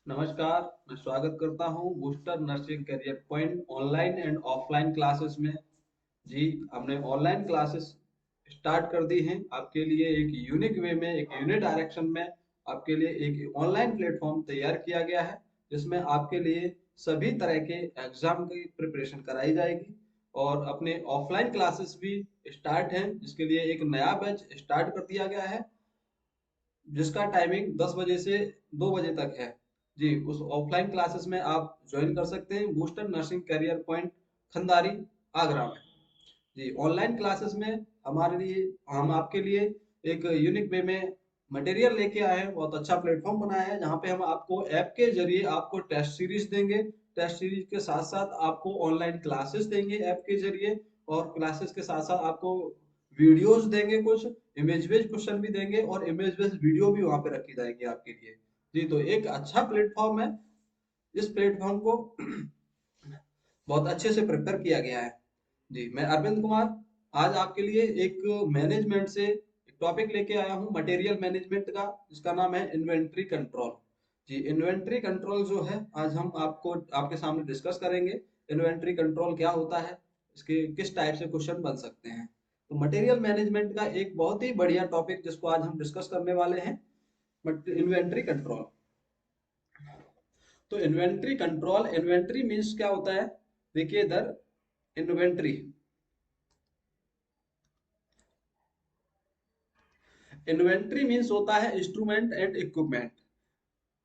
नमस्कार, मैं स्वागत करता हूँ booster nursing career point online and offline classes में। जी, हमने ऑनलाइन क्लासेस स्टार्ट कर दी हैं आपके लिए एक यूनिक वे में, एक यूनिक डायरेक्शन में। आपके लिए एक ऑनलाइन प्लेटफॉर्म तैयार किया गया है जिसमें आपके लिए सभी तरह के एग्जाम की प्रिपरेशन कराई जाएगी और अपने ऑफलाइन क्लासेस भी स्टार्ट हैं जिसके लिए एक नया बैच स्टार्ट कर दिया गया है जिसका टाइमिंग 10 बजे से 2 बजे तक है। जी, उस ऑफलाइन क्लासेस में आप ज्वाइन कर सकते हैं booster nursing career point खंडारी Agra में। जी, ऑनलाइन क्लासेस में हमारे लिए हम आपके लिए एक यूनिक वे में मटेरियल लेके आए हैं। बहुत अच्छा प्लेटफॉर्म बनाया है जहाँ पे हम आपको ऐप के जरिए आपको टेस्ट सीरीज देंगे। टेस्ट सीरीज के साथ साथ आपको ऑनलाइन क्लासेस देंगे ऐप के जरिए, और क्लासेस के साथ साथ आपको वीडियोस देंगे, कुछ इमेज बेस्ड क्वेश्चन भी देंगे और इमेज बेस्ड वीडियो भी वहाँ पे रखी जाएगी आपके लिए। जी, तो एक अच्छा प्लेटफॉर्म है। इस प्लेटफॉर्म को बहुत अच्छे से प्रिपेयर किया गया है। जी, मैं अरविंद कुमार आज आपके लिए एक मैनेजमेंट से एक टॉपिक लेके आया हूँ मटेरियल मैनेजमेंट का, जिसका नाम है इन्वेंट्री कंट्रोल। जी, इन्वेंट्री कंट्रोल जो है आज हम आपको आपके सामने डिस्कस करेंगे। इन्वेंट्री कंट्रोल क्या होता है, इसके किस टाइप से क्वेश्चन बन सकते हैं। तो मटेरियल मैनेजमेंट का एक बहुत ही बढ़िया टॉपिक जिसको आज हम डिस्कस करने वाले हैं, बट इन्वेंट्री कंट्रोल। तो इन्वेंट्री कंट्रोल, इन्वेंट्री मीन्स क्या होता है, देखिए इधर इन्वेंट्री, इन्वेंट्री मीन्स होता है इंस्ट्रूमेंट एंड इक्विपमेंट।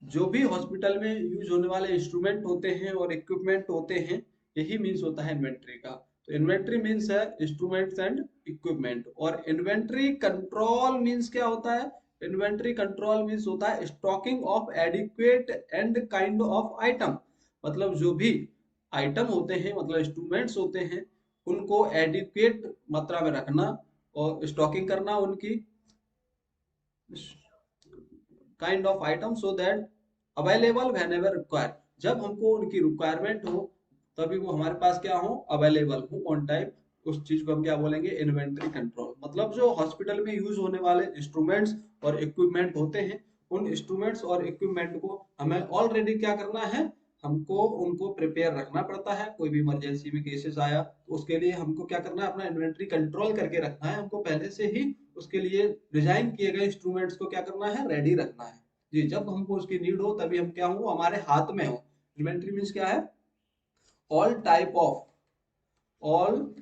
जो भी हॉस्पिटल में यूज होने वाले इंस्ट्रूमेंट होते हैं और इक्विपमेंट होते हैं, यही मीन्स होता है इन्वेंट्री का। तो इन्वेंट्री मीन्स है इंस्ट्रूमेंट्स एंड इक्विपमेंट। और इन्वेंट्री कंट्रोल मीन्स क्या होता है, इन्वेंट्री कंट्रोल मीन्स होता है stocking of adequate and kind of item. मतलब जो भी आइटम होते हैं, मतलब इंस्ट्रूमेंट्स होते हैं, उनको एडिक्वेट मात्रा में रखना और स्टॉकिंग करना उनकी, kind of item, so that available when ever require, जब हमको उनकी रिक्वायरमेंट हो तभी वो हमारे पास क्या हो, अवेलेबल हो ऑन टाइम। उस चीज को हम क्या बोलेंगे, इन्वेंट्री कंट्रोल। मतलब जो हॉस्पिटल में यूज होने वाले इंस्ट्रूमेंट्स और इक्विपमेंट होते हैं, उन इंस्ट्रूमेंट्स और इक्विपमेंट को हमें ऑलरेडी क्या करना है, हमको उनको प्रिपेयर रखना पड़ता है। कोई भी इमरजेंसी में केसेस आया तो उसके लिए हमको क्या करना है, अपना इन्वेंट्री कंट्रोल करके रखना है। हमको पहले से ही उसके लिए डिजाइन किए गए इंस्ट्रूमेंट्स को क्या करना है, रेडी रखना है। जी, जब हमको उसकी नीड हो तभी हम क्या हो, हमारे हाथ में हो। इन्वेंट्री मीन्स क्या है, all type of, all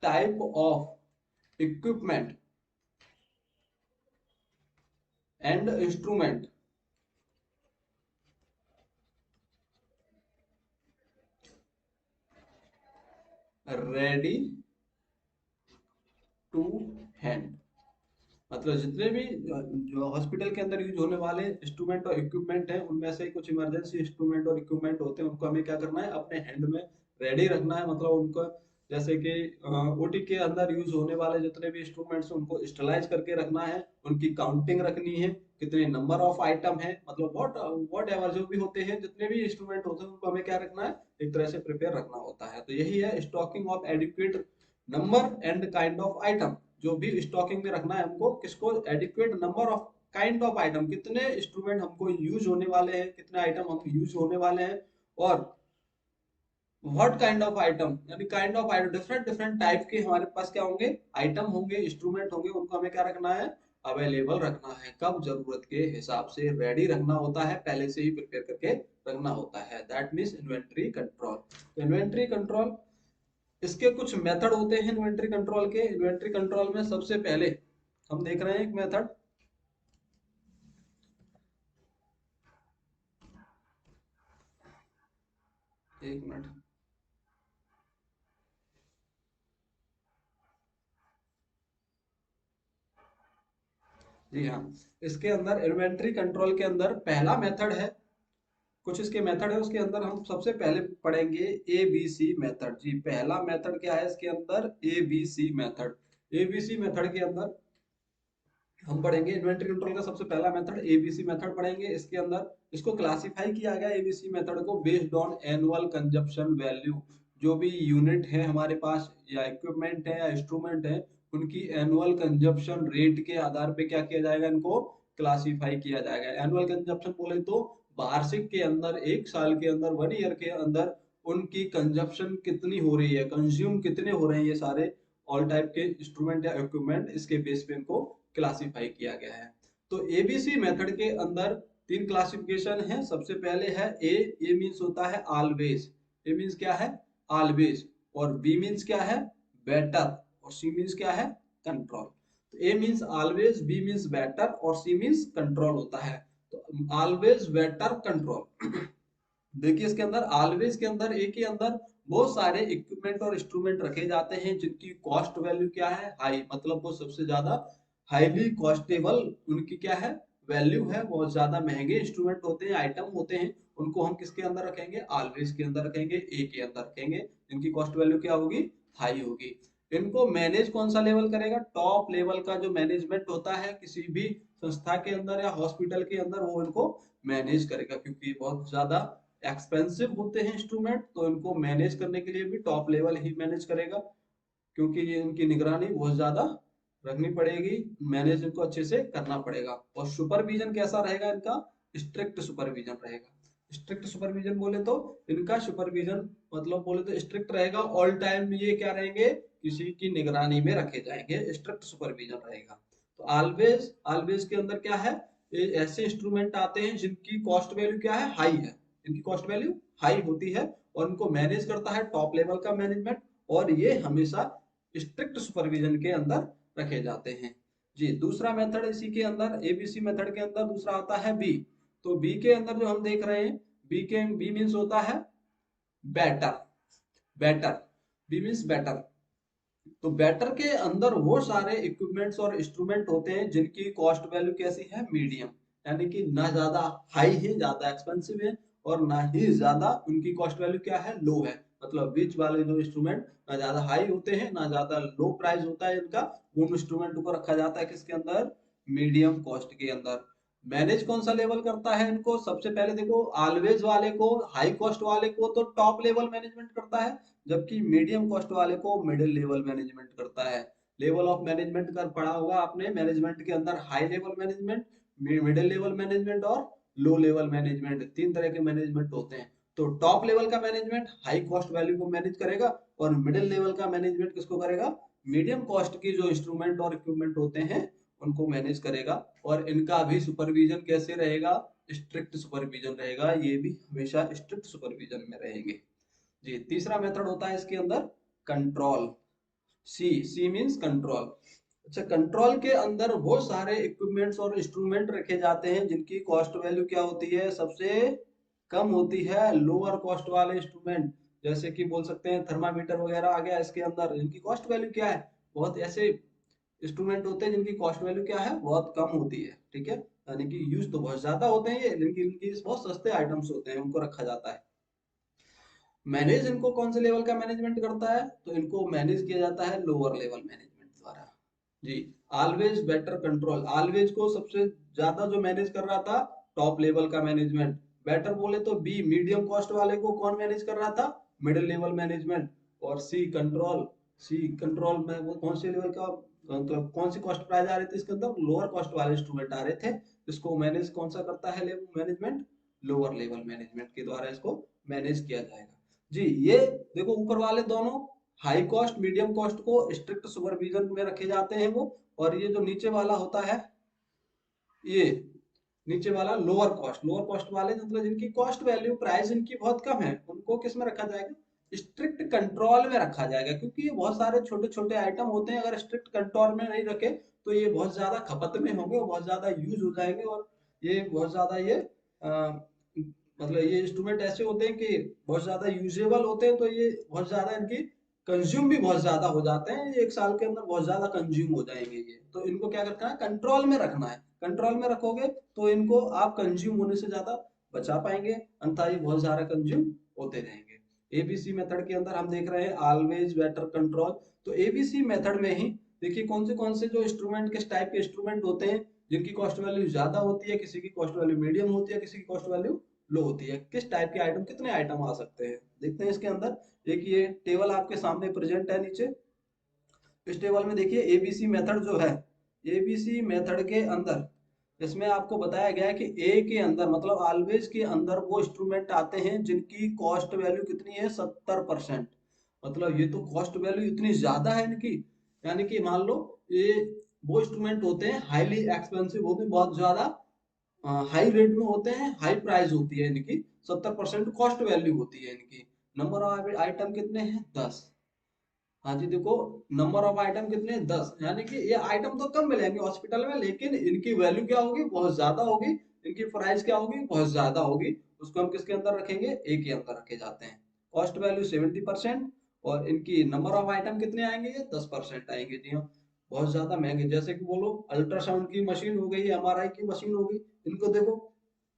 type of equipment and instrument ready to hand. मतलब जितने भी जो हॉस्पिटल के अंदर यूज होने वाले इंस्ट्रूमेंट और इक्विपमेंट हैं, उनमें से कुछ इमरजेंसी इंस्ट्रूमेंट और इक्विपमेंट होते हैं, उनको हमें क्या करना है, अपने हैंड में रेडी रखना है। मतलब उनको जैसे कि ओटी के अंदर यूज होने वाले जितने भी इंस्ट्रूमेंट्स उनको स्टरलाइज करके रखना है, उनकी काउंटिंग रखनी है, कितने नंबर ऑफ आइटम है, मतलब व्हाट एवर जो भी होते हैं, जितने भी इंस्ट्रूमेंट होते हैं उनको हमें क्या रखना है, एक तरह से प्रिपेयर रखना होता है। तो यही है stocking of adequate number and kind of item. जो भी स्टॉकिंग में रखना है हमको, किसको, adequate number of kind of item, कितने इंस्ट्रूमेंट हमको यूज होने वाले हैं, कितने आइटम हम यूज होने वाले हैं, और व्हाट काइंड ऑफ आइटम, यानी kind of item, different different type के हमारे पास क्या होंगे, आइटम होंगे, इंस्ट्रूमेंट होंगे, उनको हमें क्या रखना है, अवेलेबल रखना है। कब, जरूरत के हिसाब से रेडी रखना होता है, पहले से ही प्रिपेयर करके रखना होता है। That means inventory control. तो इन्वेंट्री कंट्रोल, इसके कुछ मेथड होते हैं इन्वेंट्री कंट्रोल के। इन्वेंट्री कंट्रोल में सबसे पहले हम देख रहे हैं एक मेथड, एक मिनट। जी हाँ, इसके अंदर इन्वेंट्री कंट्रोल के अंदर पहला मेथड है, कुछ इसके मेथड है, उसके अंदर हम सबसे पहले पढ़ेंगे ए बी सी मेथड। जी, पहला मेथड क्या है इसके अंदर, A B C method. A B C method के अंदर हम पढ़ेंगे इन्वेंटरी कंट्रोल का सबसे पहला मेथड एबीसी मेथड पढ़ेंगे। इसके अंदर इसको क्लासिफाई किया गया एबीसी मेथड को based on annual consumption value. जो भी यूनिट है हमारे पास, या इक्विपमेंट है या इंस्ट्रूमेंट है, उनकी एनुअल कंजप्शन रेट के आधार पे क्या किया जाएगा, इनको क्लासिफाई किया जाएगा। एनुअल कंजप्शन बोले तो वार्षिक के अंदर, एक साल के अंदर, 1 ईयर के अंदर उनकी कंजप्शन कितनी हो रही है, कंज्यूम कितने हो रहे हैं, ये सारे ऑल टाइप के इंस्ट्रूमेंट या इक्विपमेंट, इसके बेस पे इनको क्लासिफाई किया गया है। तो एबीसी मेथड के अंदर 3 क्लासिफिकेशन है। सबसे पहले है ए मीन्स होता है ऑलवेज, ए मीन्स क्या है, ऑलवेज, और बी मीन्स क्या है, बेटर, और सी मीन्स क्या है, कंट्रोल। तो A means always, B means better, और सी मीन्स कंट्रोल होता है। तो ऑलवेज, बेटर, कंट्रोल। देखिए इसके अंदर ऑलवेज के अंदर, ए के अंदर बहुत सारे इक्विपमेंट और इंस्ट्रूमेंट रखे जाते हैं जिनकी कॉस्ट वैल्यू क्या है, हाई, मतलब वो सबसे ज्यादा हाईली कॉस्टेबल, उनकी क्या है, वैल्यू है, बहुत ज्यादा महंगे इंस्ट्रूमेंट होते हैं, आइटम होते हैं, उनको हम किसके अंदर रखेंगे, ऑलवेज के अंदर रखेंगे, ए के अंदर रखेंगे, जिनकी कॉस्ट वैल्यू क्या होगी, हाई होगी। इनको मैनेज कौन सा लेवल करेगा, टॉप लेवल का जो मैनेजमेंट होता है किसी भी संस्था के अंदर या हॉस्पिटल के अंदर, वो इनको मैनेज करेगा, क्योंकि बहुत ज्यादा एक्सपेंसिव होते हैं इंस्ट्रूमेंट, तो इनको मैनेज करने के लिए भी टॉप लेवल ही मैनेज करेगा, क्योंकि ये इनकी निगरानी बहुत ज्यादा रखनी पड़ेगी, मैनेज इनको अच्छे से करना पड़ेगा। और सुपरविजन कैसा रहेगा इनका, स्ट्रिक्ट सुपरविजन रहेगा। स्ट्रिक्ट सुपरविजन बोले तो इनका सुपरविजन मतलब बोले तो स्ट्रिक्ट रहेगा, ऑल टाइम ये क्या रहेंगे, किसी की निगरानी में रखे जाएंगे, स्ट्रिक्ट सुपरविजन रहेगा। तो ऑलवेज, ऑलवेज के अंदर क्या है, ये ऐसे इंस्ट्रूमेंट आते हैं जिनकी कॉस्ट वैल्यू क्या है, हाई है, इनकी कॉस्ट वैल्यू हाई होती है, और इनको मैनेज करता है टॉप लेवल का मैनेजमेंट, और ये हमेशा स्ट्रिक्ट सुपरविजन के अंदर रखे जाते हैं। जी, दूसरा मेथड इसी के अंदर, एबीसी मेथड के अंदर दूसरा आता है बी। तो बी के अंदर जो हम देख रहे हैं, बी मीन्स होता है better, better, B means better. तो बेटर के अंदर वो सारे इक्विपमेंट्स और इंस्ट्रूमेंट होते हैं जिनकी कॉस्ट वैल्यू कैसी है, मीडियम, यानी कि ना ज्यादा हाई है, ज्यादा एक्सपेंसिव है, और ना ही ज्यादा उनकी कॉस्ट वैल्यू क्या है, लो है, मतलब बीच वाले जो इंस्ट्रूमेंट ना ज्यादा हाई होते हैं ना ज्यादा लो प्राइस होता है इनका, उन इंस्ट्रूमेंट को रखा जाता है किसके अंदर, मीडियम कॉस्ट के अंदर। मैनेज कौन सा लेवल करता है इनको, सबसे पहले देखो ऑलवेज वाले को, हाई कॉस्ट वाले को तो टॉप लेवल मैनेजमेंट करता है, जबकि मीडियम कॉस्ट वाले को मिडिल लेवल मैनेजमेंट करता है। लेवल ऑफ मैनेजमेंट कर पढ़ा होगा आपने, मैनेजमेंट के अंदर high level management, middle level management और लो लेवल मैनेजमेंट, 3 तरह के मैनेजमेंट होते हैं। तो टॉप लेवल का मैनेजमेंट हाई कॉस्ट वैल्यू को मैनेज करेगा, और मिडिल लेवल का मैनेजमेंट किसको करेगा, मीडियम कॉस्ट की जो इंस्ट्रूमेंट और इक्विपमेंट होते हैं उनको मैनेज करेगा। और इनका भी सुपरविजन कैसे रहेगा, स्ट्रिक्ट सुपरविजन रहेगा, ये भी हमेशा स्ट्रिक्ट सुपरविजन में रहेंगे। जी, तीसरा मेथड होता है इसके अंदर कंट्रोल, सी मींस कंट्रोल। अच्छा, कंट्रोल के अंदर वो सारे इक्विपमेंट्स और इंस्ट्रूमेंट रखे जाते हैं जिनकी कॉस्ट वैल्यू क्या होती है, सबसे कम होती है, लोअर कॉस्ट वाले इंस्ट्रूमेंट, जैसे कि बोल सकते हैं थर्मामीटर वगैरह आ गया इसके अंदर, इनकी कॉस्ट वैल्यू क्या है, बहुत ऐसे इंस्ट्रूमेंट होते हैं जिनकी कॉस्ट वैल्यू क्या है, बहुत कम होती है, ठीक है, यानी कि यूज तो बहुत ज्यादा होते हैं ये, लेकिन इनकी बहुत सस्ते आइटम्स होते हैं, उनको रखा जाता है। मैनेज इनको कौन से लेवल का मैनेजमेंट करता है, तो इनको मैनेज किया जाता है लोअर लेवल मैनेजमेंट द्वारा। जी, ऑलवेज, बेटर, कंट्रोल। ऑलवेज को सबसे ज्यादा जो मैनेज कर रहा था, टॉप लेवल का मैनेजमेंट। बेटर बोले तो बी, मीडियम कॉस्ट वाले को कौन मैनेज कर रहा था, मिडिल लेवल मैनेजमेंट। और सी कंट्रोल, सी कंट्रोल में वो कौन से लेवल का, मतलब कौन सी कॉस्ट प्राइस आ रही थी इसके अंदर, लोअर कॉस्ट वाले इंस्ट्रूमेंट आ रहे थे, इसको मैनेज कौन सा करता है मैनेजमेंट, लोअर लेवल मैनेजमेंट के द्वारा इसको मैनेज किया जाएगा। जी, ये देखो ऊपर वाले दोनों हाई कॉस्ट मीडियम कॉस्ट को स्ट्रिक्ट सुपरविजन में रखे जाते हैं वो, और ये जो नीचे वाला होता है, ये नीचे वाला लोअर कॉस्ट, लोअर कॉस्ट वाले मतलब जिनकी कॉस्ट वैल्यू प्राइस इनकी बहुत कम है, उनको किस में रखा जाएगा, स्ट्रिक्ट कंट्रोल में रखा जाएगा, क्योंकि ये बहुत सारे छोटे छोटे आइटम होते हैं, अगर स्ट्रिक्ट कंट्रोल में नहीं रखे तो ये बहुत ज्यादा खपत में होंगे, बहुत ज्यादा यूज हो जाएंगे, और ये बहुत ज्यादा ये मतलब ये इंस्ट्रूमेंट ऐसे होते हैं कि बहुत ज्यादा यूजेबल होते हैं, तो ये बहुत ज्यादा इनकी कंज्यूम भी बहुत ज्यादा हो जाते हैं, ये 1 साल के अंदर बहुत ज्यादा कंज्यूम हो जाएंगे ये, तो इनको क्या करना है, कंट्रोल में रखना है। कंट्रोल में रखोगे तो इनको आप कंज्यूम होने से ज्यादा बचा पाएंगे, अन्यथा ये बहुत ज्यादा कंज्यूम होते रहेंगे। एबीसी मेथड के अंदर हम देख रहे हैं ऑलवेज, बेटर, कंट्रोल। तो एबीसी मेथड में ही देखिए कौन से जो इंस्ट्रूमेंट, किस टाइप के इंस्ट्रूमेंट होते हैं जिनकी कॉस्ट वैल्यू ज्यादा होती है, किसी की कॉस्ट वैल्यू मीडियम होती है, किसी की कॉस्ट वैल्यू लो होती है, किस टाइप के आइटम, कितने आइटम आ सकते हैं, देखते हैं इसके अंदर। एक ये टेबल आपके सामने प्रेजेंट है नीचे, इस टेबल में देखिए एबीसी मेथड जो है, एबीसी मेथड के अंदर इसमें आपको बताया गया है कि ए के अंदर मतलब ऑलवेज के अंदर वो इंस्ट्रूमेंट आते हैं जिनकी कॉस्ट वैल्यू कितनी है 70%। मतलब ये तो कॉस्ट वैल्यू इतनी ज्यादा है इनकी, यानी कि मान लो ये वो इंस्ट्रूमेंट होते हैं हाईली एक्सपेंसिव होते हैं, बहुत ज्यादा हाई रेट में होते हैं, हाई प्राइस होती है इनकी, 70% कॉस्ट वैल्यू होती है इनकी। नंबर ऑफ आइटम कितने हैं 10। हाँ जी देखो, नंबर ऑफ आइटम कितने हैं 10, यानी कि ये आइटम तो कम मिलेंगे हॉस्पिटल में, लेकिन इनकी वैल्यू क्या होगी बहुत ज्यादा होगी, इनकी प्राइस क्या होगी बहुत ज्यादा होगी। उसको हम किसके अंदर रखेंगे, ए के अंदर रखे जाते हैं। कॉस्ट वैल्यू 70% और इनकी नंबर ऑफ आइटम कितने आएंगे, ये 10% आएंगे। जी हाँ, बहुत ज्यादा महंगे। जैसे कि बोलो अल्ट्रासाउंड की मशीन हो गई, एमआरआई की मशीन हो गई, इनको देखो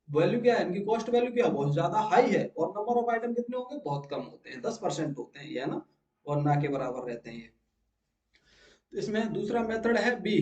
वैल्यू क्या है, इनकी कॉस्ट वैल्यू क्या बहुत ज्यादा हाई है, और नंबर ऑफ आइटम कितने होंगे बहुत कम होते हैं, 10% होते हैं ये, है ना, और ना के बराबर रहते हैं ये। तो इसमें दूसरा मेथड है बी।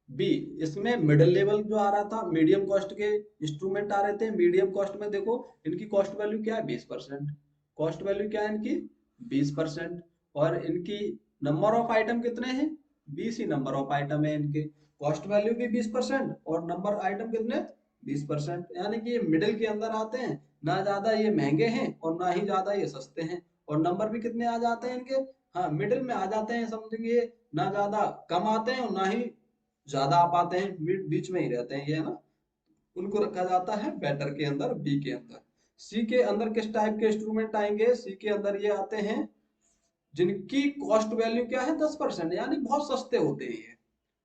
बी, इसमें मिडिल लेवल जो आ रहा था, मीडियम कॉस्ट के इंस्ट्रूमेंट आ रहे थे। मीडियम कॉस्ट में देखो इनकी कॉस्ट वैल्यू क्या है 20%। कॉस्ट वैल्यू क्या है इनकी 20%। और इनकी नंबर ऑफ आइटम कितने हैं, 20 ही नंबर ऑफ आइटम है इनके। कॉस्ट वैल्यू भी 20% और नंबर आइटम कितने 20%, यानी कि ये मिडिल के अंदर आते हैं, ना ज्यादा ये महंगे हैं और ना ही ज्यादा ये सस्ते हैं। और नंबर भी कितने आ जाते हैं इनके, हाँ मिडिल में आ जाते हैं, समझेंगे, ना ज्यादा कम आते हैं और ना ही ज्यादा आ पाते हैं, बीच में ही रहते हैं ये, है ना। उनको रखा जाता है बेटर के अंदर, बी के अंदर। सी के अंदर किस टाइप के इंस्ट्रूमेंट आएंगे, सी के अंदर ये आते हैं जिनकी कॉस्ट वैल्यू क्या है 10%, यानी बहुत सस्ते होते हैं ये,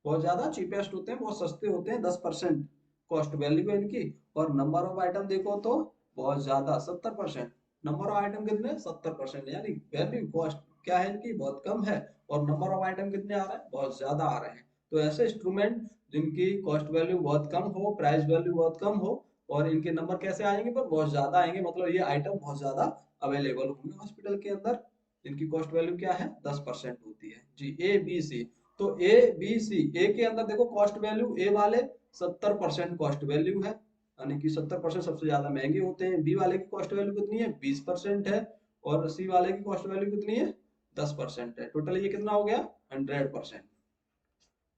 बहुत ज्यादा चीपेस्ट होते हैं, बहुत सस्ते होते हैं, 10% कॉस्ट वैल्यू है इनकी। और नंबर ऑफ आइटम देखो तो बहुत ज्यादा 70%। नंबर ऑफ आइटम कितने 70%, यानी वैल्यू कॉस्ट क्या है इनकी बहुत कम है, और नंबर ऑफ आइटम कितने आ रहे हैं बहुत ज्यादा आ रहे हैं। तो ऐसे इंस्ट्रूमेंट जिनकी कॉस्ट वैल्यू बहुत कम हो, प्राइस वैल्यू बहुत कम हो, और इनके नंबर कैसे आएंगे पर बहुत ज्यादा आएंगे, मतलब ये आइटम बहुत ज्यादा अवेलेबल होंगे हॉस्पिटल के अंदर, इनकी कॉस्ट वैल्यू क्या है 10% होती है। जी, ए बी सी। तो ए बी सी, ए के अंदर देखो कॉस्ट वैल्यू ए वाले 70% कॉस्ट वैल्यू है, यानी कि 70% सबसे ज्यादा महंगे होते हैं। बी वाले की कॉस्ट वैल्यू कितनी है 20% है, और सी वाले की कॉस्ट वैल्यू कितनी है 10% है। टोटल ये कितना हो गया 100%।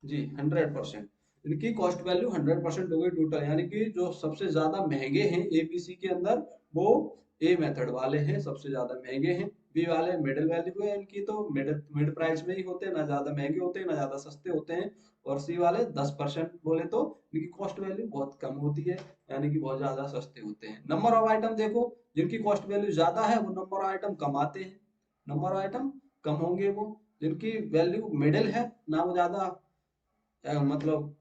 जी 100%, इनकी कॉस्ट वैल्यू 100% हो गई टोटल, यानी कि जो सबसे ज्यादा महंगे हैं एबीसी के अंदर वो ए मेथड वाले हैं, सबसे ज्यादा महंगे हैं। बी वाले मिडिल वैल्यू है इनकी, तो मिड प्राइस में ही होते हैं, ना ज्यादा महंगे होते हैं ना ज्यादा सस्ते होते हैं। और सी वाले 10% बोले तो इनकी कॉस्ट वैल्यू बहुत कम होती है, यानी कि बहुत ज्यादा सस्ते होते हैं। नंबर ऑफ आइटम देखो, जिनकी कॉस्ट वैल्यू ज्यादा है वो नंबर ऑफ आइटम कम आते हैं, नंबर ऑफ आइटम कम होंगे वो। जिनकी वैल्यू मिडिल है, ना वो ज्यादा मतलब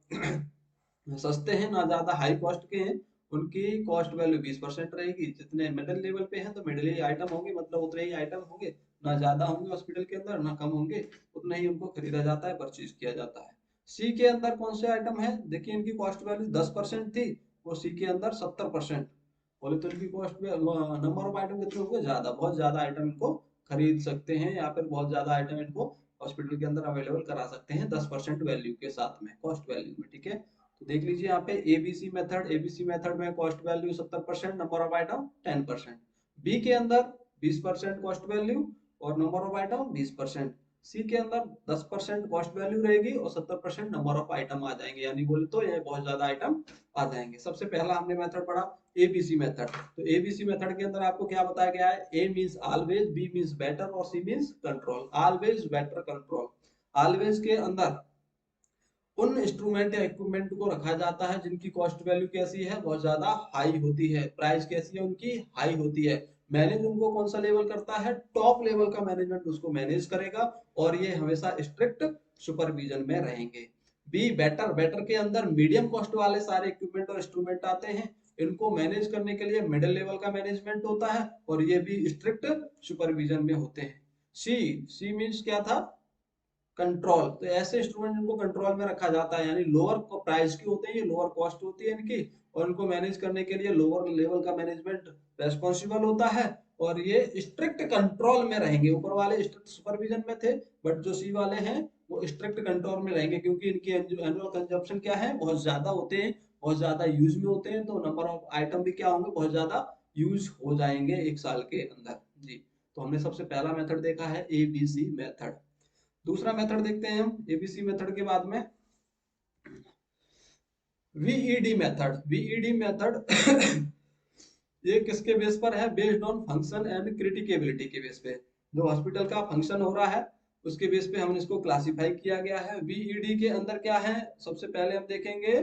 सस्ते हैं ना ज्यादा हाई कॉस्ट के हैं, उनकी कॉस्ट वैल्यू 20% रहेगी। जितने मिडिल लेवल पे हैं तो मिडिल ही आइटम होंगे, मतलब उतने ही आइटम होंगे, ना ज्यादा होंगे हॉस्पिटल के अंदर ना कम होंगे, उतना ही उनको खरीदा जाता है, परचेज किया जाता है। सी के अंदर कौन से आइटम है, देखिए इनकी कॉस्ट वैल्यू 10% थी, वो सी के अंदर 70% बोले तो इनकी कॉस्ट नंबर ऑफ आइटम कितने होंगे ज्यादा, बहुत ज्यादा आइटम इनको खरीद सकते हैं, या फिर बहुत ज्यादा आइटम इनको हॉस्पिटल के अंदर अवेलेबल करा सकते हैं 10% वैल्यू के साथ में, कॉस्ट वैल्यू में। ठीक है, तो देख लीजिए यहाँ पे एबीसी मेथड, एबीसी मेथड में cost value 70%, number of item 10%। B के अंदर 20% कॉस्ट वैल्यू और नंबर ऑफ आइटम 20%। सी के अंदर 10% कॉस्ट वैल्यू रहेगी और 70% नंबर ऑफ आइटम आ जाएंगे, यानी बोले तो ये बहुत ज्यादा आइटम आ जाएंगे। सबसे पहला हमने मेथड पढ़ा एबीसी मेथड। तो एबीसी मेथड के अंदर आपको क्या बताया गया है, A means always, B means better और C means control. Always, better, control. Always के अंदर उन इंस्ट्रूमेंट या इक्विपमेंट को रखा जाता है जिनकी कॉस्ट वैल्यू कैसी है बहुत ज्यादा हाई होती है, प्राइस कैसी है उनकी हाई होती है। मैनेज उनको कौन सा लेवल करता है, टॉप लेवल का मैनेजमेंट उसको मैनेज करेगा, और ये हमेशा स्ट्रिक्ट सुपरविजन में रहेंगे। बी बेटर, बेटर के अंदर मीडियम कॉस्ट वाले सारे इक्विपमेंट और इंस्ट्रूमेंट आते हैं, इनको मैनेज करने के लिए मिडिल लेवल का मैनेजमेंट होता है, और ये भी स्ट्रिक्ट सुपरविजन में होते हैं। सी, सी मीन्स क्या था कंट्रोल, तो ऐसे इंस्ट्रूमेंट इनको कंट्रोल में रखा जाता है, यानी लोअर प्राइस की होते हैं, ये लोअर कॉस्ट होती है इनकी, और इनको मैनेज करने के लिए लोअर लेवल का मैनेजमेंट रेस्पॉन्सिबल होता है, और ये स्ट्रिक्ट कंट्रोल में रहेंगे। ऊपर वाले स्ट्रिक्ट सुपरविजन में थे, बट जो सी वाले हैं वो स्ट्रिक्ट कंट्रोल में रहेंगे, क्योंकि इनकी एनुअल कंजप्शन क्या है बहुत ज्यादा होते हैं, बहुत ज्यादा यूज में होते हैं, तो नंबर ऑफ आइटम भी क्या होंगे बहुत ज्यादा यूज हो जाएंगे एक साल के अंदर। जी, तो हमने सबसे पहला मेथड देखा है एबीसी मेथड। दूसरा मेथड देखते हैं हम एबीसी मेथड के बाद में। वीईडी मेथड, वीईडी मेथड ये किसके बेस पर है? बेस्ड ऑन फंक्शन एंड क्रिटिकेबिलिटी के बेस पे, जो हॉस्पिटल का फंक्शन हो रहा है उसके बेस पे हमने इसको क्लासिफाई किया गया है। वीईडी के अंदर क्या है, सबसे पहले हम देखेंगे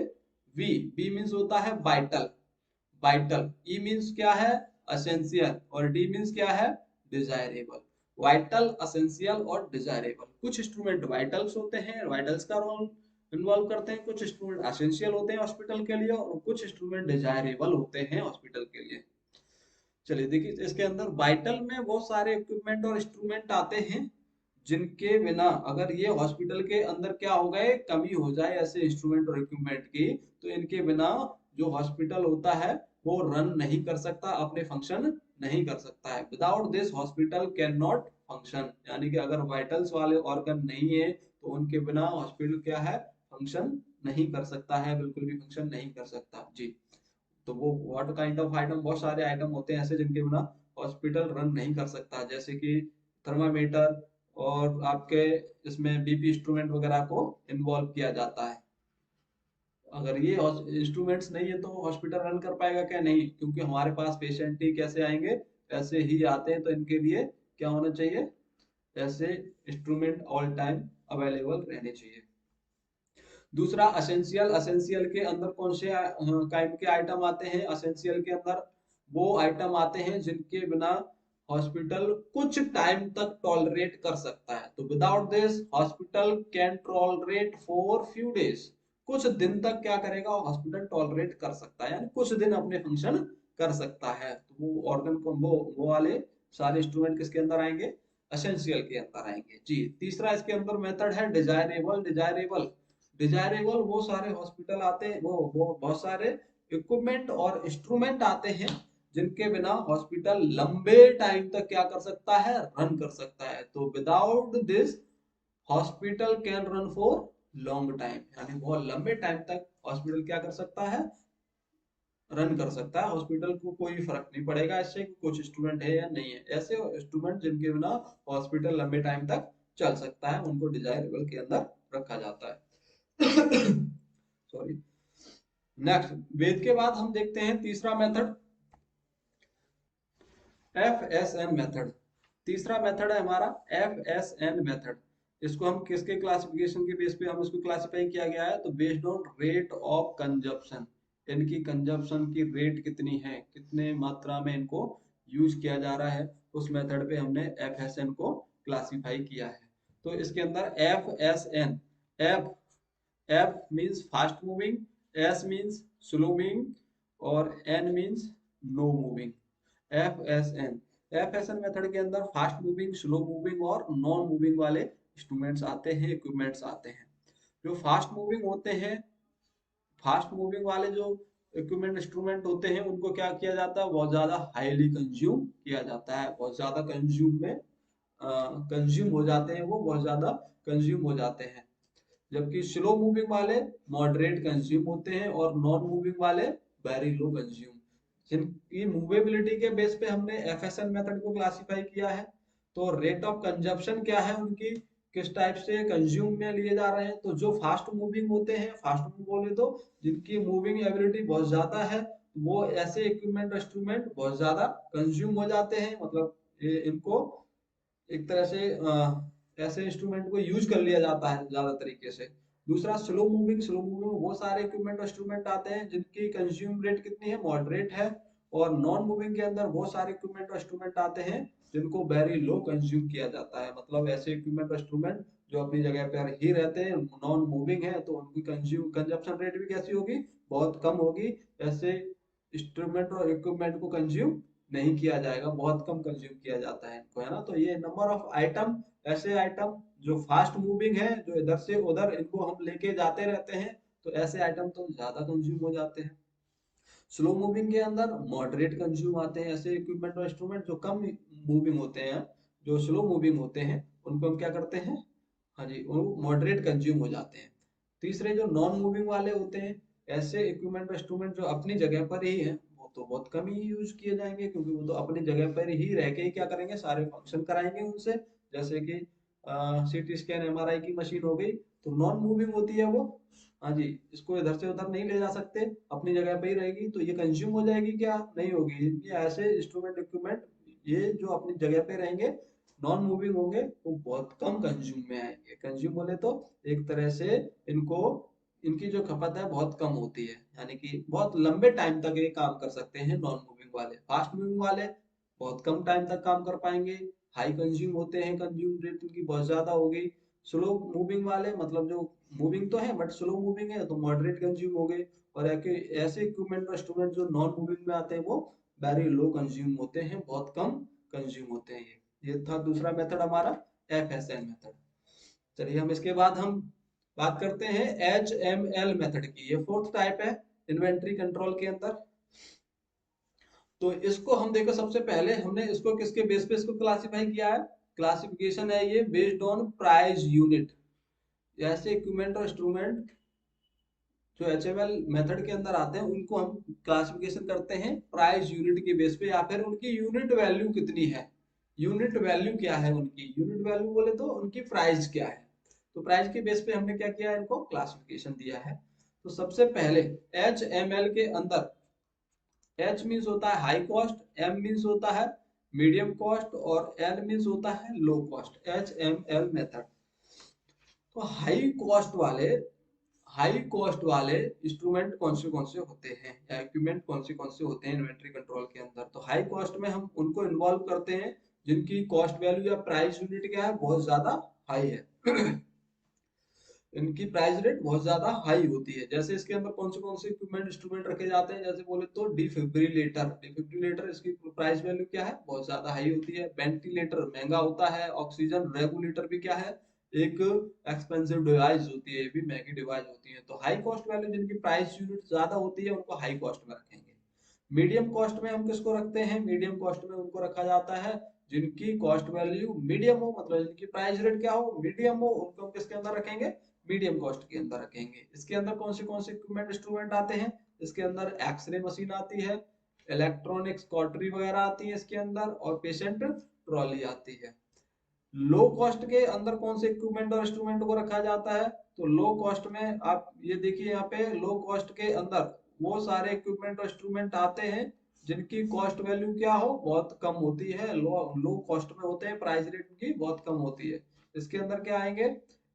वी, बी मीन्स होता है वाइटल, वाइटल, ई मीन्स क्या है? असेंशियल, और डी मीन्स क्या है? डिजायरेबल। वाइटल, असेंशियल और डिजायरेबल, कुछ इंस्ट्रूमेंट वाइटल्स होते हैं, वाइटल्स का रोल इन्वॉल्व करते हैं, कुछ इंस्ट्रूमेंट असेंशियल होते हैं हॉस्पिटल के लिए, और कुछ इंस्ट्रूमेंट डिजायरेबल होते हैं हॉस्पिटल के लिए। चलिए देखिए, इसके अंदर वाइटल में बहुत सारे इक्विपमेंट और इंस्ट्रूमेंट आते हैं जिनके बिना अगर ये हॉस्पिटल के अंदर क्या हो गए, कमी हो जाए ऐसे इंस्ट्रूमेंट और इक्विपमेंट की, तो इनके बिना जो हॉस्पिटल होता है वो रन नहीं कर सकता, अपने फंक्शन नहीं कर सकता है। Without this hospital can not function, यानी कि अगर वाइटल्स वाले ऑर्गन नहीं है तो उनके बिना हॉस्पिटल क्या है, फंक्शन नहीं कर सकता है, बिल्कुल भी फंक्शन नहीं कर सकता जी। तो वो व्हाट काइंड ऑफ आइटम, बहुत सारे आइटम होते हैं ऐसे जिनके बिना हॉस्पिटल रन नहीं कर सकता, जैसे कि थर्मामीटर, और आपके इसमें बीपी इंस्ट्रूमेंट वगैरह को इन्वॉल्व किया जाता है। अगर ये इंस्ट्रूमेंट्स नहीं है तो हॉस्पिटल रन कर पाएगा क्या? नहीं, क्योंकि हमारे पास पेशेंट ही कैसे आएंगे, ऐसे ही आते हैं, तो इनके लिए क्या होना चाहिए, ऐसे इंस्ट्रूमेंट ऑल टाइम अवेलेबल रहने चाहिए। दूसरा असेंशियल, असेंशियल के अंदर कौन से टाइप के आइटम आते हैं? असेंशियल के अंदर वो आइटम आते हैं जिनके बिना हॉस्पिटल कुछ टाइम तक टॉलरेट कर सकता है। तो without this hospital can tolerate for few days, कुछ दिन तक क्या करेगा, हॉस्पिटल टॉलरेट कर सकता है, यानी कुछ दिन अपने फंक्शन कर सकता है। तो वो ऑर्गन को वो वाले सारे इंस्ट्रूमेंट किसके अंदर आएंगे? असेंशियल के अंदर आएंगे जी। तीसरा इसके अंदर मेथड है डिजायरेबल, डिजायरेबल, डिजायरेबल वो सारे हॉस्पिटल आते हैं, वो बहुत सारे इक्विपमेंट और इंस्ट्रूमेंट आते हैं जिनके बिना हॉस्पिटल लंबे टाइम तक क्या कर सकता है, रन कर सकता है। तो without this hospital can run for long time, यानी बहुत लंबे टाइम तक हॉस्पिटल क्या कर सकता है, रन कर सकता है। हॉस्पिटल को कोई फर्क नहीं पड़ेगा इससे कि कुछ इंस्ट्रूमेंट है या नहीं है, ऐसे इंस्ट्रूमेंट जिनके बिना हॉस्पिटल लंबे टाइम तक चल सकता है उनको डिजायरेबल के अंदर रखा जाता है। सॉरी। नेक्स्ट, वेद के बाद हम देखते हैं तीसरा method, F S N method. तीसरा मेथड है हमारा एफ एस एन मेथड। इसको हम किसके क्लासिफिकेशन के बेस पे हम इसको क्लासिफाई किया गया है, तो based on rate of consumption, इनकी कंजप्शन की रेट कितनी है, कितने मात्रा में इनको यूज किया जा रहा है, उस मेथड पे हमने एफ एस एन को क्लासिफाई किया है। तो इसके अंदर F S N, F, F means fast moving, S means slow moving, और N means no moving. F S N, F S N method के अंदर फास्ट मूविंग, स्लो मूविंग और नॉन मूविंग वाले इंस्ट्रूमेंट्स आते हैं, इक्विपमेंट्स आते हैं। जो फास्ट मूविंग होते हैं, फास्ट मूविंग वाले जो इक्विपमेंट इंस्ट्रूमेंट होते हैं उनको क्या किया जाता है, बहुत ज्यादा हाईली कंज्यूम किया जाता है, बहुत ज्यादा कंज्यूम में कंज्यूम हो जाते हैं, वो बहुत ज्यादा कंज्यूम हो जाते हैं। जबकि स्लो मूविंग वाले मॉडरेट कंज्यूम होते हैं, और नॉन मूविंग वाले वेरी लो कंज्यूम। जिनकी मूवेबिलिटी के बेस पे हमने एफएसएन मेथड को क्लासिफाई किया है। तो रेट ऑफ कंजप्शन क्या है उनकी, किस टाइप से कंज्यूम में लिए जा रहे हैं, तो जो फास्ट मूविंग होते हैं, फास्ट मूविंग बोले तो जिनकी मूविंग एबिलिटी बहुत ज्यादा है, वो ऐसे इक्विपमेंट इंस्ट्रूमेंट बहुत ज्यादा कंज्यूम हो जाते हैं, मतलब इनको एक तरह से ऐसे इंस्ट्रूमेंट को यूज कर लिया जाता है ज्यादा तरीके से। दूसरा स्लो मूविंग, स्लो मूविंग में वो सारे इक्विपमेंट इंस्ट्रूमेंट आते हैं जिनकी कंज्यूम रेट कितनी है, मॉडरेट है। और नॉन मूविंग के अंदर वो सारे इक्विपमेंट इंस्ट्रूमेंट आते हैं जिनको वेरी लो कंज्यूम किया जाता है, मतलब ऐसे इक्विपमेंट इंस्ट्रूमेंट जो अपनी जगह पर ही रहते हैं, नॉन मूविंग है, तो उनकी कंजप्शन रेट भी कैसी होगी, बहुत कम होगी। ऐसे इंस्ट्रूमेंट और इक्विपमेंट को कंज्यूम नहीं किया जाएगा, बहुत कम कंज्यूम किया जाता है इनको, है ना। तो ये नंबर ऑफ आइटम, ऐसे आइटम जो फास्ट मूविंग है, जो इधर से उधर इनको हम लेके जाते रहते हैं, तो ऐसे आइटम तो ज्यादा कंज्यूम हो जाते हैं। स्लो मूविंग के अंदर मॉडरेट कंज्यूम आते हैं, ऐसे इक्विपमेंट और इंस्ट्रूमेंट जो कम मूविंग होते हैं, जो स्लो मूविंग होते हैं, उनको हम क्या करते हैं, हाँ जी, वो मॉडरेट कंज्यूम हो जाते हैं। तीसरे जो नॉन मूविंग वाले होते हैं, ऐसे इक्विपमेंट इंस्ट्रूमेंट जो अपनी जगह पर ही है, वो तो बहुत कम ही यूज किए जाएंगे, क्योंकि वो तो अपनी जगह पर ही रह के ही क्या करेंगे, सारे फंक्शन कराएंगे उनसे। जैसे कि सीटी स्कैन, एमआरआई की मशीन हो गई, तो नॉन मूविंग होती है वो, हाँ जी, इसको इधर से उधर नहीं ले जा सकते, अपनी जगह पे ही रहेगी, तो ये कंज्यूम हो जाएगी क्या, नहीं होगी। ये ऐसे इंस्ट्रूमेंट इक्विपमेंट ये जो अपनी जगह पे रहेंगे नॉन मूविंग होंगे, वो बहुत कम कंज्यूम में आएंगे। कंज्यूम बोले तो एक तरह से इनको इनकी जो खपत है बहुत कम होती है, यानी कि बहुत लंबे टाइम तक ये काम कर सकते हैं नॉन मूविंग वाले। फास्ट मूविंग वाले बहुत कम टाइम तक काम कर पाएंगे, हाई कंज्यूम होते हैं, कंज्यूम रेट इनकी बहुत ज्यादा होगी। स्लो मूविंग वाले मतलब जो मूविंग तो है बट स्लो मूविंग है, तो मॉडरेट कंज्यूम हो गए। और ऐसे इक्विपमेंट और इंस्ट्रूमेंट जो नॉन मूविंग में आते हैं वो वेरी लो कंज्यूम होते हैं, बहुत कम कंज्यूम होते हैं। ये था दूसरा मेथड हमारा, FSL मेथड। चलिए हम इसके बाद हम बात करते हैं HML मेथड की। ये फोर्थ टाइप है इन्वेंट्री कंट्रोल के अंदर। तो इसको हम देखो, सबसे पहले हमने इसको किसके बेस पे इसको क्लासिफाई किया है, क्लासिफिकेशन है ये बेस्ड ऑन प्राइस यूनिट। ऐसे इक्विपमेंट और इंस्ट्रूमेंट जो HML मेथड के अंदर आते हैं उनको हम क्लासिफिकेशन करते हैं प्राइस यूनिट के बेस पे, या फिर उनकी यूनिट वैल्यू कितनी है। यूनिट वैल्यू क्या है उनकी, यूनिट वैल्यू बोले तो उनकी प्राइस क्या है। तो प्राइस के बेस पे हमने क्या किया है, इनको क्लासिफिकेशन दिया है। तो सबसे पहले HML के अंदर H मीन्स होता है हाई कॉस्ट, M मीन्स होता है मीडियम कॉस्ट और L मीन्स होता है लो कॉस्ट। HML method. तो हाई कॉस्ट वाले इंस्ट्रूमेंट कौन से होते हैं, या इक्विपमेंट कौन से होते हैं इन्वेंट्री कंट्रोल के अंदर। तो हाई कॉस्ट में हम उनको इन्वॉल्व करते हैं जिनकी कॉस्ट वैल्यू या प्राइस यूनिट क्या है, बहुत ज्यादा हाई है। इनकी प्राइस रेट बहुत ज्यादा हाई होती है। जैसे इसके अंदर कौन से इक्विपमेंट इंस्ट्रूमेंट रखे जाते हैं, जैसे बोले तो डिफिब्रिलेटर। डिफिब्रिलेटर इसकी प्राइस वैल्यू क्या है, बहुत ज्यादा हाई होती है। वेंटिलेटर महंगा होता है। ऑक्सीजन रेगुलेटर भी क्या है, एक एक्सपेंसिव डिवाइस होती है, ये भी महंगी डिवाइस होती है। तो हाई कॉस्ट वैल्यू जिनकी प्राइस यूनिट ज्यादा होती है उनको हाई कॉस्ट में रखेंगे। मीडियम कॉस्ट में हम किसको रखते हैं, मीडियम कॉस्ट में उनको रखा जाता है जिनकी कॉस्ट वैल्यू मीडियम हो, मतलब जिनकी प्राइस रेट क्या हो, मीडियम हो, उनको हम किसके अंदर रखेंगे, मीडियम कॉस्ट के अंदर रखेंगे। इसके अंदर कौन से इक्विपमेंट इंस्ट्रूमेंट आते हैं, इसके अंदर एक्सरे मशीन आती है, इलेक्ट्रॉनिक्स कॉटरी वगैरह आती है इसके अंदर, और पेशेंट ट्रॉली आती है। लो कॉस्ट के अंदर कौन से इक्विपमेंट और इंस्ट्रूमेंट को रखा जाता है, तो लो कॉस्ट में आप ये देखिए यहाँ पे लो कॉस्ट के अंदर वो सारे इक्विपमेंट और इंस्ट्रूमेंट आते हैं जिनकी कॉस्ट वैल्यू क्या हो, बहुत कम होती है। लो कॉस्ट में होते हैं, प्राइस रेट की बहुत कम होती है। इसके अंदर क्या आएंगे,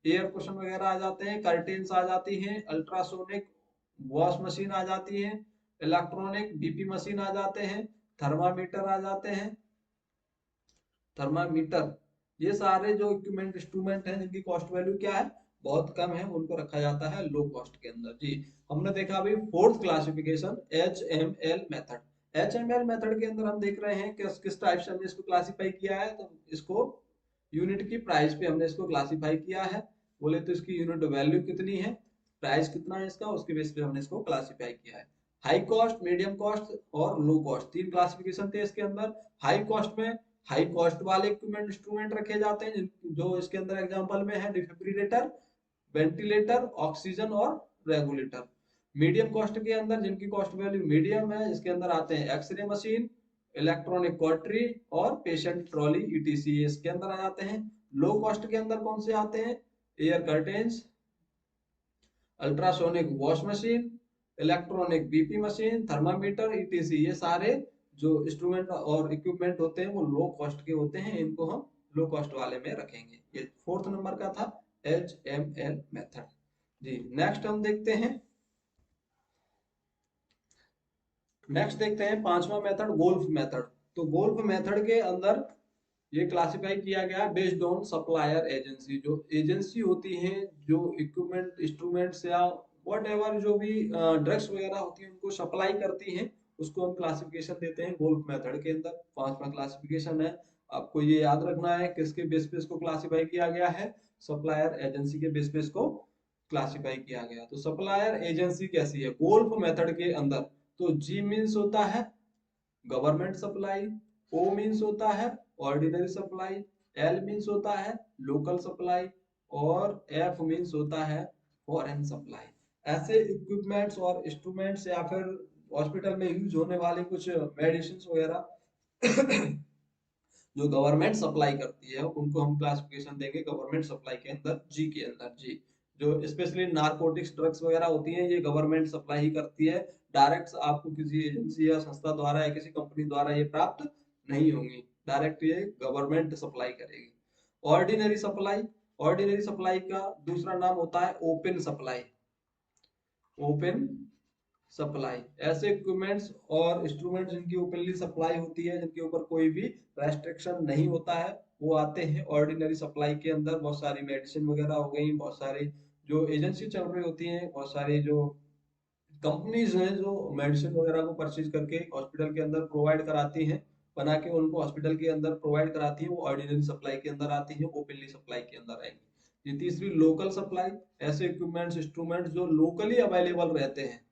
एयर कुशन वगैरह आ जाते हैं, कर्टेन्स आ जाती हैं, अल्ट्रासोनिक वॉश मशीन आ जाती है, इलेक्ट्रॉनिक BP मशीन आ जाते हैं, थर्मामीटर आ जाते हैं। थर्मामीटर, ये सारे जो इक्विपमेंट इंस्ट्रूमेंट हैं जिनकी कॉस्ट वैल्यू क्या है, बहुत कम है, उनको रखा जाता है लो कॉस्ट के अंदर। जी, हमने देखा अभी fourth classification HML method. HML method के अंदर हम देख रहे हैं कि किस टाइप से हमने इसको क्लासिफाई किया है। तो इसको यूनिट की प्राइस पे हमने इसको क्लासिफाई किया है। बोले तो इसकी यूनिट वैल्यू कितनी है, प्राइस कितना है इसका, उसके बेस पे हमने इसको क्लासिफाई किया है। हाई कॉस्ट, मीडियम कॉस्ट और लो कॉस्ट, तीन क्लासिफिकेशन थे इसके अंदर। हाई कॉस्ट में हाई कॉस्ट वाले इक्विपमेंट इंस्ट्रूमेंट रखे जाते हैं जो इसके अंदर एग्जांपल में है डिफिब्रिलेटर, वेंटिलेटर, ऑक्सीजन और रेगुलेटर। मीडियम कॉस्ट के अंदर जिनकी कॉस्ट वैल्यू मीडियम है, इसके अंदर आते हैं एक्सरे मशीन, इलेक्ट्रॉनिक कॉटरी और पेशेंट ट्रॉली ETC, इसके अंदर आ जाते हैं। लो कॉस्ट के अंदर कौन से आते हैं, air curtains, ultrasonic wash machine, electronic BP machine, thermometer, ETC, ये सारे जो इंस्ट्रूमेंट और इक्विपमेंट होते हैं वो लो कॉस्ट के होते हैं, इनको हम लो कॉस्ट वाले में रखेंगे। ये फोर्थ नंबर का था HML मेथड। जी, नेक्स्ट हम देखते हैं, नेक्स्ट देखते हैं पांचवा मेथड गोल्फ मेथड। तो गोल्फ मेथड के अंदर ये क्लासिफाई किया गया बेस्ड ऑन सप्लायर एजेंसी। जो एजेंसी होती है जो इक्विपमेंट इंस्ट्रूमेंट्स या वट एवर जो भी ड्रग्स वगैरह होती है उनको सप्लाई करती हैं, उसको हम क्लासिफिकेशन देते हैं गोल्फ मेथड के अंदर। पांचवा क्लासिफिकेशन है, आपको ये याद रखना है किसके बेस पे इसको क्लासिफाई किया गया है, सप्लायर एजेंसी के बेस पे इसको क्लासिफाई किया गया। तो सप्लायर एजेंसी कैसी है गोल्फ मेथड के अंदर, तो G मीन्स होता है गवर्नमेंट सप्लाई, O मीन्स होता है ऑर्डिनरी सप्लाई, L मीन्स होता है लोकल सप्लाई और F मीन्स होता है फॉरेन सप्लाई। ऐसे इक्विपमेंट्स और इंस्ट्रूमेंट्स या फिर हॉस्पिटल में यूज होने वाले कुछ मेडिसिन वगैरह जो गवर्नमेंट सप्लाई करती है उनको हम क्लासिफिकेशन देंगे गवर्नमेंट सप्लाई के अंदर, G के अंदर। जी, जो स्पेशली नारकोटिक्स ड्रग्स वगैरह होती हैं, ये गवर्नमेंट सप्लाई ही करती है। डायरेक्ट आपको किसी एजेंसी या संस्था द्वारा या किसी कंपनी द्वारा ये प्राप्त नहीं होंगी, डायरेक्ट ये गवर्नमेंट सप्लाई करेगी। ऑर्डिनरी सप्लाई, ऑर्डिनरी सप्लाई का दूसरा नाम होता है ओपन सप्लाई। ओपन सप्लाई ऐसे इक्विपमेंट्स और इंस्ट्रूमेंट जिनकी ओपनली सप्लाई होती है, जिनके ऊपर कोई भी रेस्ट्रिक्शन नहीं होता है, वो आते हैं ऑर्डिनरी सप्लाई के अंदर। बहुत सारी मेडिसिन वगैरह हो गई, बहुत सारी जो एजेंसी चल रही होती हैं, बहुत सारी जो कंपनीज हैं जो मेडिसिन वगैरह को परचेज करके हॉस्पिटल के अंदर प्रोवाइड कराती हैं, बना के उनको हॉस्पिटल के अंदर प्रोवाइड कराती हैं, वो ऑर्डिनरी सप्लाई के अंदर आती हैं, ओपनली सप्लाई के अंदर आएंगी। ये तीसरी लोकल सप्लाई, ऐसे इक्विपमेंट्स इंस्ट्रूमेंट्स जो लोकली अवेलेबल रहते हैं,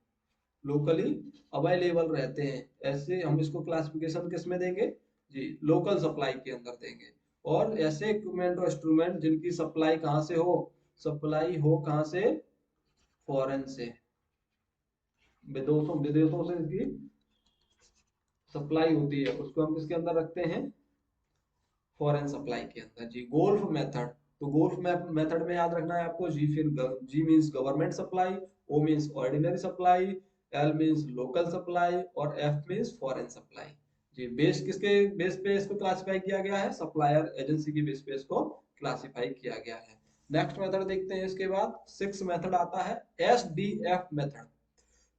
लोकली अवेलेबल रहते हैं, ऐसे हम इसको क्लासिफिकेशन किस में देंगे जी, लोकल सप्लाई के अंदर देंगे। और ऐसे इक्विपमेंट और इंस्ट्रूमेंट जिनकी सप्लाई कहाँ से हो, सप्लाई हो कहाँ से, फॉरेन से, विदेशों विदेशों से इसकी सप्लाई होती है, उसको हम किसके अंदर रखते हैं, फॉरेन सप्लाई के अंदर जी। गोल्फ मेथड, तो गोल्फ मेथड में याद रखना है आपको जी, फिर G means government supply, O means ordinary supply, L means local supply और एफ मींस फॉरेन सप्लाई जी। बेस किसके बेस पे इसको क्लासिफाई किया गया है, सप्लायर एजेंसी की बेस पे इसको क्लासिफाई किया गया है। नेक्स्ट मेथड देखते हैं, इसके बाद सिक्स मेथड आता है एसडीएफ मेथड।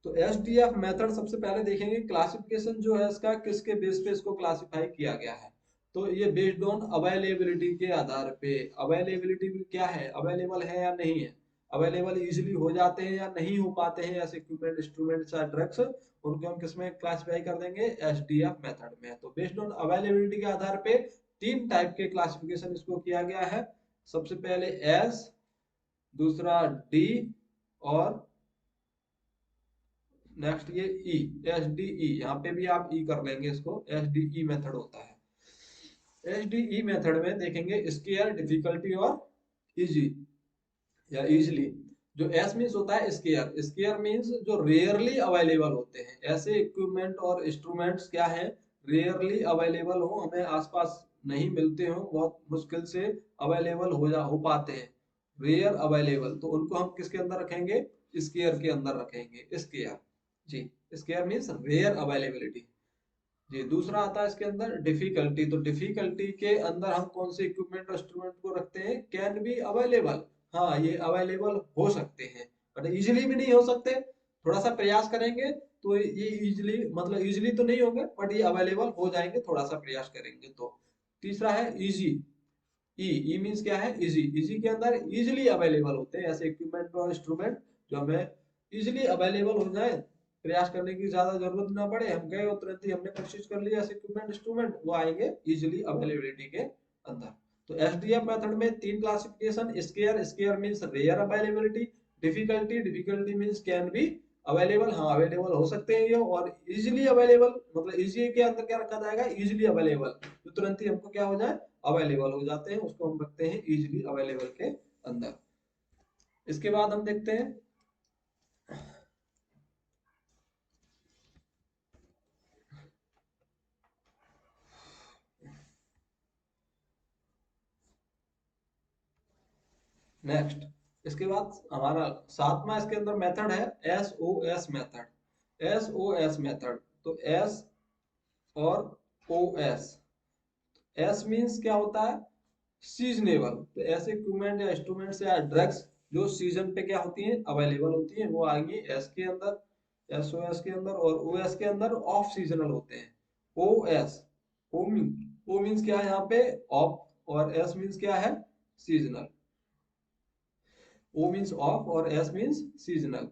तो एसडीएफ मेथड सबसे पहले देखेंगे क्लासिफिकेशन जो है इसका, किसके बेस पे इसको क्लासिफाई किया गया है। तो ये बेस्ड ऑन अवेलेबिलिटी के आधार पे, अवेलेबिलिटी भी क्या है, अवेलेबल है या नहीं है, अवेलेबल इजिली हो जाते हैं या नहीं हो पाते हैं ऐसे इक्विपमेंट इंस्ट्रूमेंट्स या ड्रग्स, उनको हम किसमें क्लासिफाई कर देंगे, एसडीएफ मेथड में। तो बेस्ड ऑन अवेलेबिलिटी के आधार पे तीन टाइप के क्लासिफिकेशन इसको किया गया है। सबसे पहले एस, दूसरा डी, और नेक्स्ट ये ई, एच डी ई, यहाँ पे भी आप ई कर लेंगे इसको, एच डी ई मेथड होता है। एच डी ई मेथड में देखेंगे स्केयर, डिफिकल्टी और इजी या इजिली। जो एस मीन्स होता है स्केयर, स्केयर मीन्स जो रेयरली अवेलेबल होते हैं, ऐसे इक्विपमेंट और इंस्ट्रूमेंट्स क्या है, रेयरली अवेलेबल हो, हमें आसपास नहीं मिलते हो, बहुत मुश्किल से अवेलेबल हो पाते हैं, रेयर अवेलेबल, तो उनको हम किसके अंदर रखेंगे, स्केयर के अंदर रखेंगे, स्केयर जी। स्केयर मीन्स रेयर अवेलेबिलिटी जी। दूसरा आता है इसके अंदर डिफिकल्टी, तो डिफिकल्टी के अंदर हम कौन से इक्विपमेंट इंस्ट्रूमेंट को रखते हैं, कैन बी अवेलेबल, हाँ ये अवेलेबल हो सकते हैं, बट इजिली भी नहीं हो सकते, थोड़ा सा प्रयास करेंगे तो ये इजिली, मतलब इजिली तो नहीं होंगे बट ये अवेलेबल हो जाएंगे, थोड़ा सा प्रयास करेंगे तो। तीसरा है इजी, ई, ई मीन्स क्या है, इजी, इजी के अंदर इजिली अवेलेबल होते हैं ऐसे इक्विपमेंट और इंस्ट्रूमेंट जो हमें इजिली अवेलेबल हो जाए, प्रयास करने की ज्यादा जरूरत ना पड़े, हम गए और तुरंत ही हमने परचेज कर लिया ऐसे इक्विपमेंट इंस्ट्रूमेंट, वो आएंगे इजिली अवेलेबिलिटी के अंदर। तो एसडीएफ मेथड में तीन classification, scarce, scarce means rare availability, difficulty, difficulty means can be available, हाँ अवेलेबल हो सकते हैं ये, और इजिली अवेलेबल मतलब इजी के अंदर क्या रखा जाएगा, इजिली अवेलेबल, तो तुरंत ही हमको क्या हो जाए, अवेलेबल हो जाते हैं, उसको हम रखते हैं इजिली अवेलेबल के अंदर। इसके बाद हम देखते हैं नेक्स्ट, इसके बाद हमारा सातवां इसके अंदर मेथड है S O S method. S O S method, तो एस और ओ एस, एस मींस क्या होता है, सीजनेबल, तो ऐसे इक्विपमेंट या इंस्ट्रूमेंट्स या ड्रग्स जो सीजन पे क्या होती हैं, अवेलेबल होती हैं, वो आएंगी एस के अंदर, एस ओ एस के अंदर, और ओ एस के अंदर ऑफ सीजनल होते हैं। ओ एस, ओ मीन्स क्या है यहाँ पे, ऑफ, और एस मीन्स क्या है, सीजनल। ओ मीन्स ऑफ और एस मीन्स सीजनल।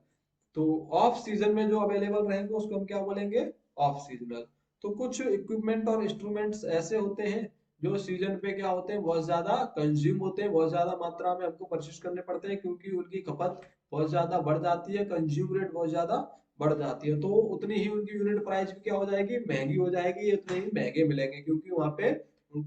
तो ऑफ सीजन में जो अवेलेबल रहेंगे उसको हम क्या बोलेंगे, ऑफ सीजनल। तो कुछ इक्विपमेंट और इंस्ट्रूमेंट्स ऐसे होते हैं जो सीजन पे क्या होते हैं, बहुत ज्यादा कंज्यूम होते हैं, बहुत ज्यादा मात्रा में हमको परचेज करने पड़ते हैं, क्योंकि उनकी खपत बहुत ज्यादा बढ़ जाती है, कंज्यूम रेट बहुत ज्यादा बढ़ जाती है, तो उतनी ही उनकी यूनिट प्राइस भी क्या हो जाएगी, महंगी हो जाएगी, उतने ही महंगे मिलेंगे, क्योंकि वहां पे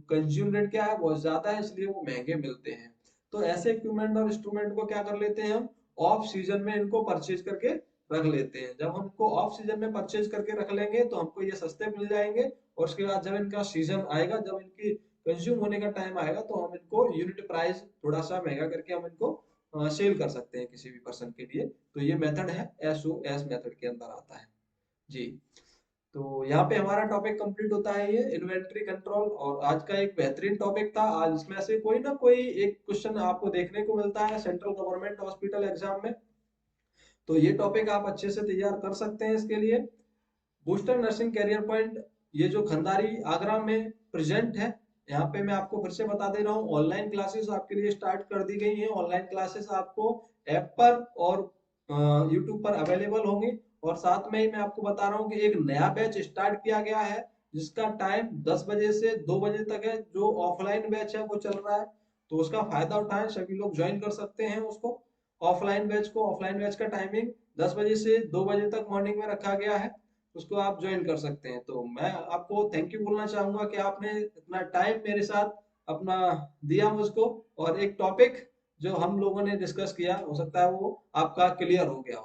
कंज्यूम रेट क्या है, बहुत ज्यादा है, इसलिए वो महंगे मिलते हैं। तो ऐसे इक्विपमेंट और इंस्ट्रूमेंट को क्या कर लेते हैं हम, ऑफ सीजन में इनको परचेज करके रख लेते हैं। जब हम इनको ऑफ सीजन में परचेज करके रख लेंगे तो हमको ये सस्ते मिल जाएंगे, और उसके बाद जब इनका सीजन आएगा, जब इनकी कंज्यूम होने का टाइम आएगा, तो हम इनको यूनिट प्राइस थोड़ा सा महंगा करके हम इनको सेल कर सकते हैं किसी भी पर्सन के लिए। तो ये मेथड है, SOS मेथड के अंदर आता है जी। तो यहाँ पे हमारा टॉपिक कंप्लीट होता है ये इन्वेंट्री कंट्रोल। और आज का एक बेहतरीन टॉपिक था। आज इसमें से कोई ना कोई एक क्वेश्चन आपको देखने को मिलता है सेंट्रल गवर्नमेंट हॉस्पिटल एग्जाम में, तो ये टॉपिक आप अच्छे से तैयार कर सकते हैं इसके लिए। बूस्टर नर्सिंग कैरियर पॉइंट, ये जो खंडारी आगरा में प्रेजेंट है, यहाँ पे मैं आपको फिर से बता दे रहा हूँ, ऑनलाइन क्लासेस आपके लिए स्टार्ट कर दी गई हैं। ऑनलाइन क्लासेस आपको ऐप पर और यूट्यूब पर अवेलेबल होंगी। और साथ में ही मैं आपको बता रहा हूँ कि एक नया बैच स्टार्ट किया गया है जिसका टाइम 10 बजे से 2 बजे तक है। जो ऑफलाइन बैच है वो चल रहा है, तो उसका फायदा उठाएं, सभी लोग ज्वाइन कर सकते हैं उसको। ऑफलाइन बैच को, ऑफलाइन बैच का टाइमिंग 10 बजे से 2 बजे तक मॉर्निंग में रखा गया है, उसको आप ज्वाइन कर सकते हैं। तो मैं आपको थैंक यू बोलना चाहूंगा कि आपने इतना टाइम मेरे साथ अपना दिया मुझको। और एक टॉपिक जो हम लोगों ने डिस्कस किया, हो सकता है वो आपका क्लियर हो गया हो।